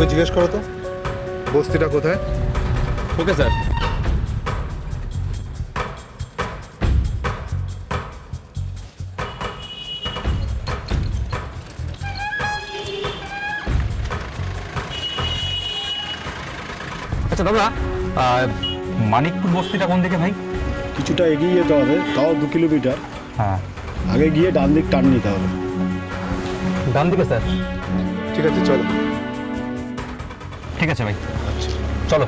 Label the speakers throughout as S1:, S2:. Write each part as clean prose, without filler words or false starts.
S1: ওকে জিজ্ঞেস করো তো বস্তিটা কোথায়।
S2: Okay sir. আচ্ছা দাদা, মানিকপুর বস্তিটা কোন দিকে ভাই?
S3: কিছুটা এগিয়ে যেতে হবে, তাও 2 কিলোমিটার।
S2: হ্যাঁ,
S3: আগে গিয়ে ডান দিক টার্ন নিতে হবে।
S2: ডান দিকে স্যার।
S1: ঠিক আছে চলো।
S2: ঠিক আছে ভাই, চলো।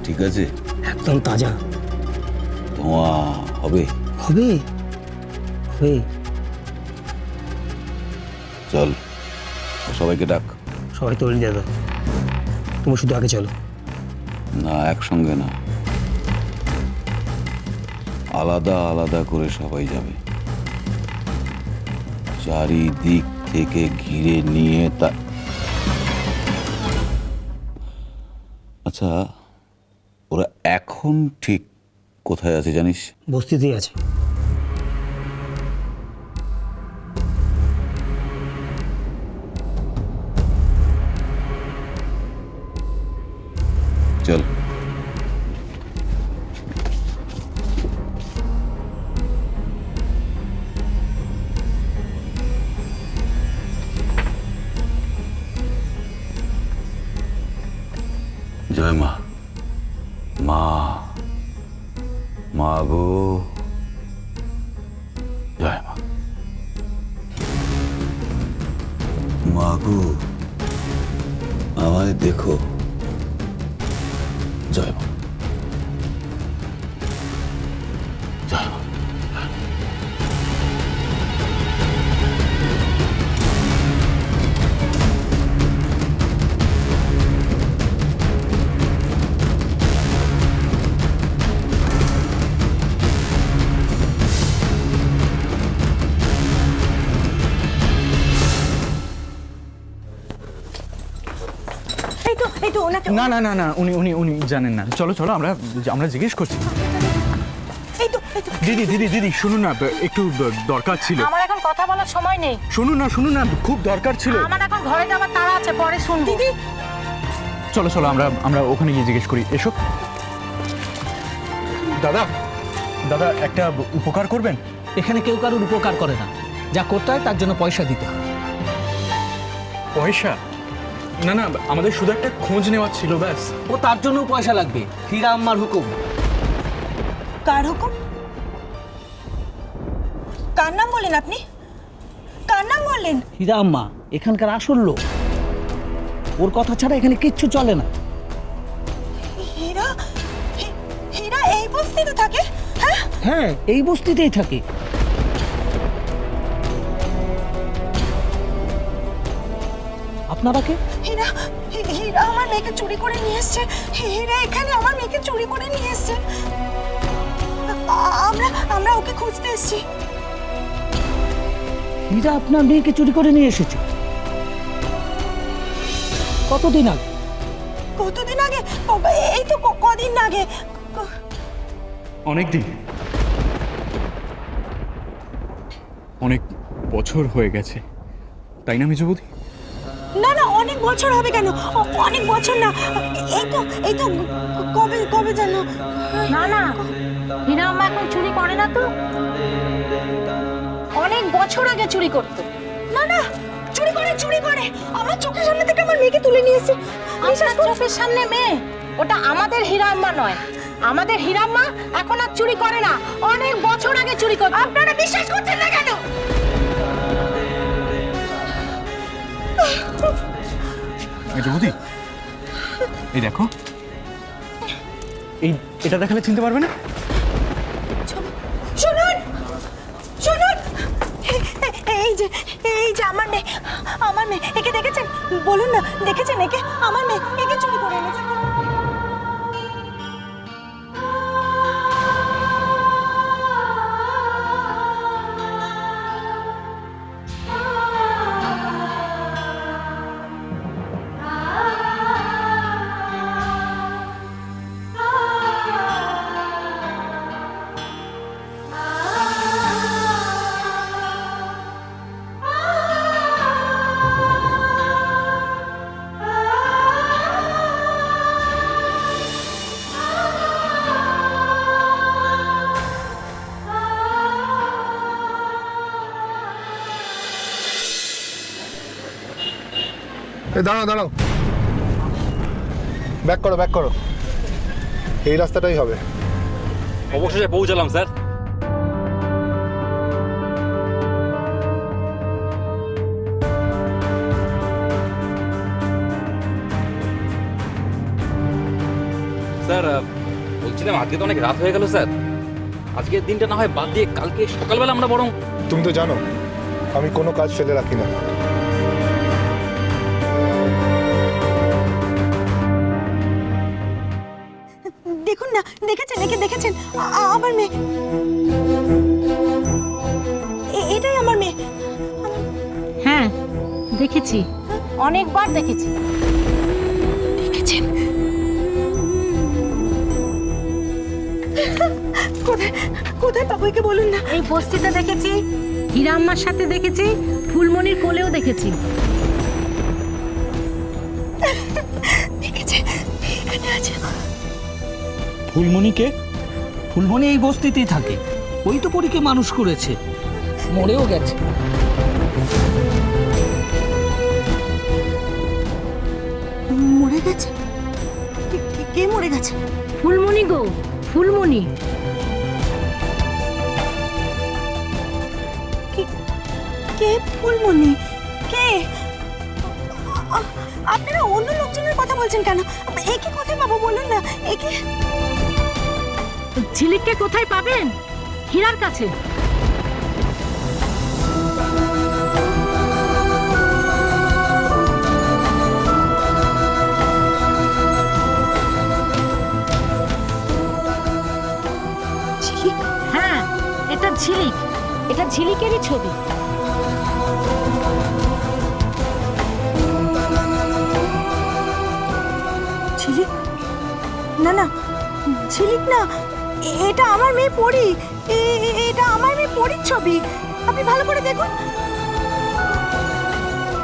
S4: ঠিক আছে,
S5: একদম তাজা।
S4: ধোঁয়া হবে।
S5: হবে হবে।
S4: চল, সবাইকে ডাক।
S5: সবাই তৈরি দাদা, তুমি শুধু আগে চলো।
S4: না, একসঙ্গে না, আলাদা আলাদা করে সবাই যাবে। চারিদিক থেকে ঘিরে নিয়ে তা। আচ্ছা, ওরা এখন ঠিক কোথায় আছে জানিস?
S5: বস্তিতেই আছে।
S4: চল। জয় মা। মা, মা গো, জয় মা। মা গো, আমায় দেখো। জয় মা, জয় মা।
S6: এই তো ওনাকে।
S2: না না না না, উনি উনি উনি জানেন না। চলো চলো, আমরা আমরা জিজ্ঞেস করছি।
S6: এই তো
S2: দিদি দিদি দিদি, শুনুন না, একটু দরকার ছিল।
S6: আমার এখন কথা বলার সময় নেই।
S2: শুনুন না, খুব দরকার ছিল।
S6: আমার এখন ঘরে যাওয়ার তাড়া আছে, পরে শুনবো। দিদি
S2: চলো চলো, আমরা আমরা ওখানে গিয়ে জিজ্ঞেস করি। এসো। দাদা দাদা, একটা উপকার করবেন?
S5: এখানে কেউ কারোর উপকার করে না, যা করতে হয় তার জন্য পয়সা দিতে হয়।
S2: পয়সা? না না, আমাদের শুধু একটা খোঁজ নেওয়ার ছিল, ব্যাস।
S5: ও তার জন্য পয়সা লাগবে। হীরা আম্মার হুকুম।
S6: কার হুকুম? কার নাম বললেন আপনি? কার নাম বললেন?
S5: হীরা আম্মা এখানকার আসল লোক। ওর কথা ছাড়া এখানে কিচ্ছু চলে না।
S6: হীরা? হীরা এই বস্তিতে থাকে? হ্যাঁ
S5: হ্যাঁ, এই বস্তিতেই থাকে। আপনারা কে?
S6: হীরা হীরা আমার মেয়েকে চুরি করে নিয়ে এসছে। হীরা এখানে আমার মেয়েকে চুরি করে নিয়ে এসছে। আমরা আমরা ওকে খুঁজতে এসেছি।
S5: হীরা আপনার মেয়েকে চুরি করে নিয়ে এসেছে? কতদিন আগে?
S6: কতদিন আগে? এই তো কদিন আগে।
S2: অনেক দিন, অনেক বছর হয়ে গেছে, তাই না মেজবৌদি?
S6: না না, অনেক বছর হবে কেন? অনেক বছর না, এই তো কবে কবে জানো? না না, হীরা আম্মা এখন চুরি করে না তো। অনেক বছর আগে চুরি করতো। না না, চুরি করে আমার চোখের সামনে থেকে আমার মেয়েকে তুলে নিয়ে এসেছে। আমার চোখের সামনে মেয়ে? ওটা আমাদের হীরা আম্মা নয়। আমাদের হীরা আম্মা এখন আর চুরি করে না, অনেক বছর আগে চুরি করতো। আপনারা বিশ্বাস করছেন না কেন?
S2: মেজবৌদি, এই দেখো, এটা দেখালে চিনতে পারবে না?
S6: শুনুন, এই যে আমার মেয়ে, আমার মেয়ে, একে দেখেছেন? বলুন না, দেখেছেন একে? আমার মেয়ে, একে চুরি করে এনেছে।
S1: দাঁড়াও দাঁড়াও, ব্যাক করো ব্যাক করো, এই রাস্তাটাই হবে।
S7: অবশেষে পৌঁছালাম স্যার। স্যার বলছিলাম আজকে তো অনেক রাত হয়ে গেল স্যার, আজকের দিনটা না হয় বাদ দিয়ে কালকে সকালবেলা আমরা বরং।
S1: তুমি তো জানো আমি কোনো কাজ ফেলে রাখি না।
S6: দেখুন না, দেখেছেন একে? দেখেছেন? আমার মেয়ে, এটাই আমার মেয়ে।
S8: হ্যাঁ দেখেছি, অনেকবার দেখেছি।
S6: দেখেছেন? কোথায় কোথায় পাবো একে বলুন না।
S8: এই বস্তিতে দেখেছি, হীরা আম্মার সাথে দেখেছি, ফুলমণির কোলেও দেখেছি।
S6: দেখেছে, এখানে আছে।
S5: ফুলমণিকে? ফুলমণি এই বস্তিতেই থাকে, ওই তো পরীকে মানুষ করেছে, মরেও গেছে।
S6: মরে গেছে? কে মরে গেছে?
S8: ফুলমণি গো, ফুলমণি।
S6: কে ফুলমণি? কে? আপনারা অন্য লোকজনের কথা বলছেন কেন? একে কোথায় পাবো বলুন না। একে
S8: ঝিলিককে কোথায় পাবেন? হীরার কাছে।
S6: ঝিলিক?
S8: হ্যাঁ এটা ঝিলিক, এটা ঝিলিকেরই ছবি।
S6: ঝিলিক? না না, ঝিলিক না, এটা আমার মেয়ে পরি। এটা আমার মেয়ে পরির ছবি। আপনি ভালো করে দেখুন,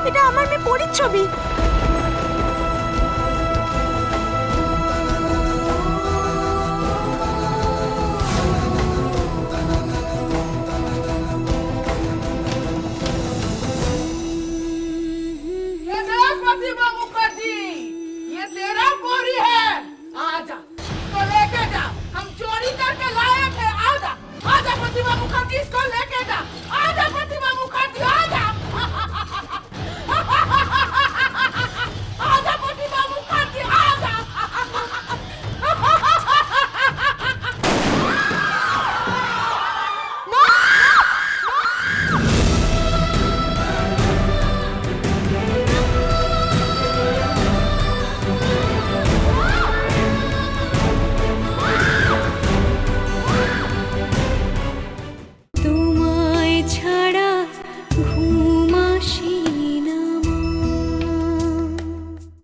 S6: এটা আমার মেয়ে পরির ছবি।